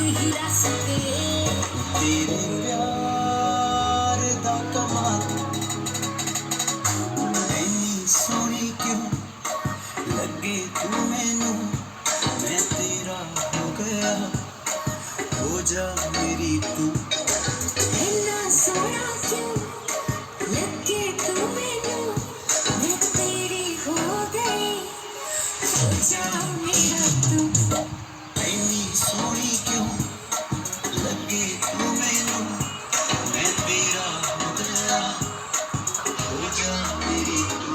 ही रस के तेरे प्यार दा कमाल इन्नी सोहनी क्यों लगे तू मैनू मैं तेरा हो गया हो जा मेरी तू इन्ना सोना क्यों लगे तू मैनू मैं तेरी हो गई हो जा मेरा तू इन्नी सोहनी क्यों लगे तू मैनू मैं तेरा हो गया हो जा मेरी तू